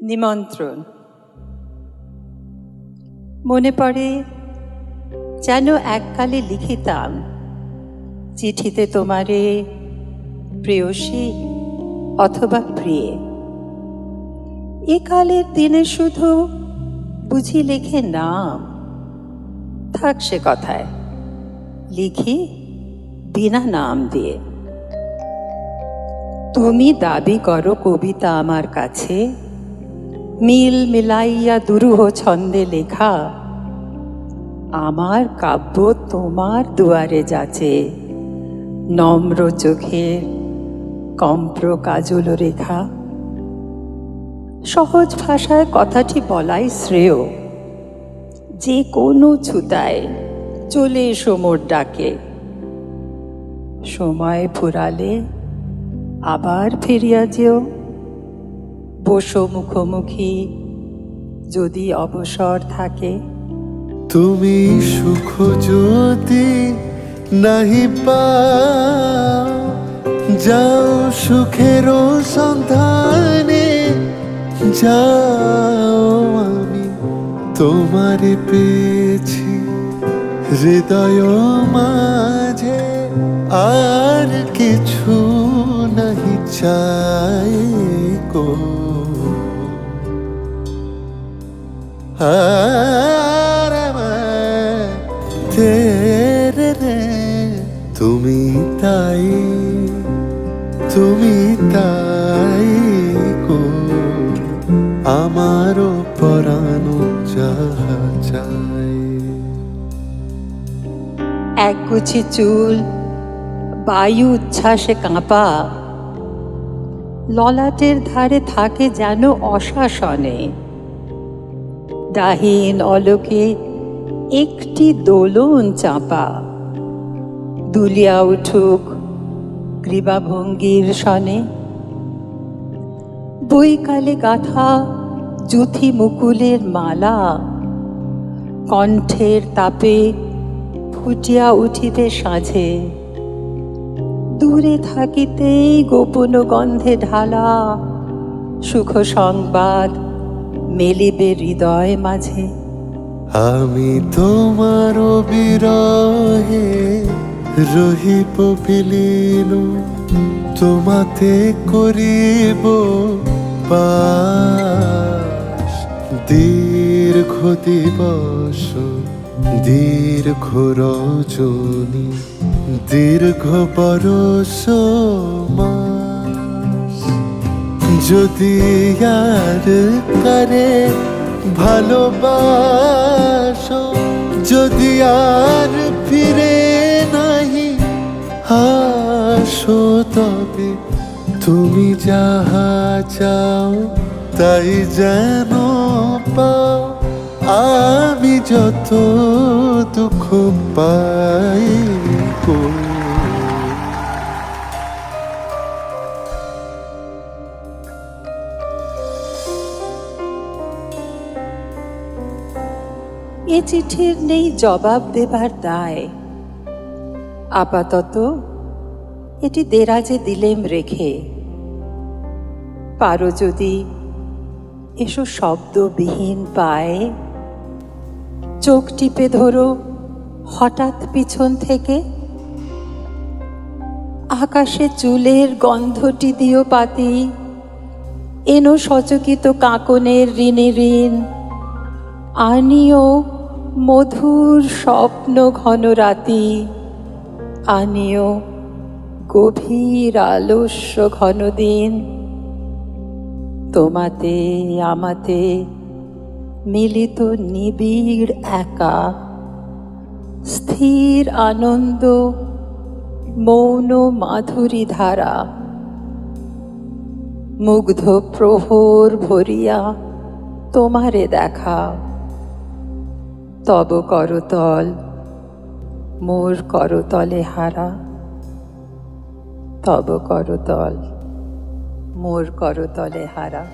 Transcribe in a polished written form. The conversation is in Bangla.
নিমন্ত্রণ। মনে পড়ে যেন এককালে লিখিতাম চিঠিতে তোমারে প্রেয়সী অথবা প্রিয়ে। একালের দিনে শুধু বুঝি লেখে নাম। থাক সে কথায়, লিখি বিনা নাম দিয়ে। তুমি দাবি করো কবিতা আমার কাছে, মিল মিলাইয়া দুরূহ ছন্দে লেখা। আমার কাব্য তোমার দুয়ারে যাচে, নম্র চোখের কম্প্র কাজল রেখা। সহজ ভাষায় কথাটি বলাই শ্রেয়, যে কোনো ছুতায় চলে এসো মোর ডাকে। সময় ফুরালে আবার ফিরিয়া যেও, বসো মুখোমুখি যদি অবসর থাকে। তুমি সুখ যদি নাহি পাও, যাও সুখের সন্ধানে যাও। আমি তোমারে পেয়েছি হৃদয় মাঝে, আর কিছু নাহি চাই কো। তুমি তাই, তুমি তাই গো, আমারও পরানো যাহা চাই। একগুছি চুল বায়ু উচ্ছ্বাসে কাঁপা, ললাটের ধারে থাকে যেন অশাসনে। দাহীন অলোকে একটি দোলন চাপা, দুলিয়া উঠুক গ্রীবাভঙ্গির সনে। বৈকালে গাথা যুথি মুকুলের মালা, কণ্ঠের তাপে ফুটিয়া উঠিবে সাঁঝে। দূরে থাকিতেই গোপন গন্ধে ঢালা, সুখ সংবাদ মেলিবে হৃদয় মাঝে। আমি তোমার বিরহে রহিব বিলীন, তোমাতে করিব বাস। দীর্ঘ দিবস দীর্ঘ রজনী, দীর্ঘ বরষ মাস। যদি আর করে ভালোবাসো, যদি আর ফিরে নাহি আসো, তবে তুমি যাহা চাও তাই যেন পাও। আমি যত দুঃখ পাই গো, এ চিঠির নেই জবাব দেবার দায়। আপাতত এটি দেরাজে দিলেম রেখে। পারো যদি এসো শব্দবিহীন পায়ে, চোখ টিপে ধরো হঠাৎ পিছন থেকে। আকাশে চুলের গন্ধটি দিও পাতি, এনো সচকিত কাঁকনের ঋণে ঋণ। আনিও মধুর স্বপ্ন ঘন রাতি, আনিও গভীর আলস্য ঘন দিন। তোমাতে আমাতে মিলিত নিবিড় একা, স্থির আনন্দ মৌন মাধুরী ধারা। মুগ্ধ প্রহর ভরিয়া তোমারে দেখা, তব করতল মোর করতলে হারা। তব করতল মোর করতলে হারা।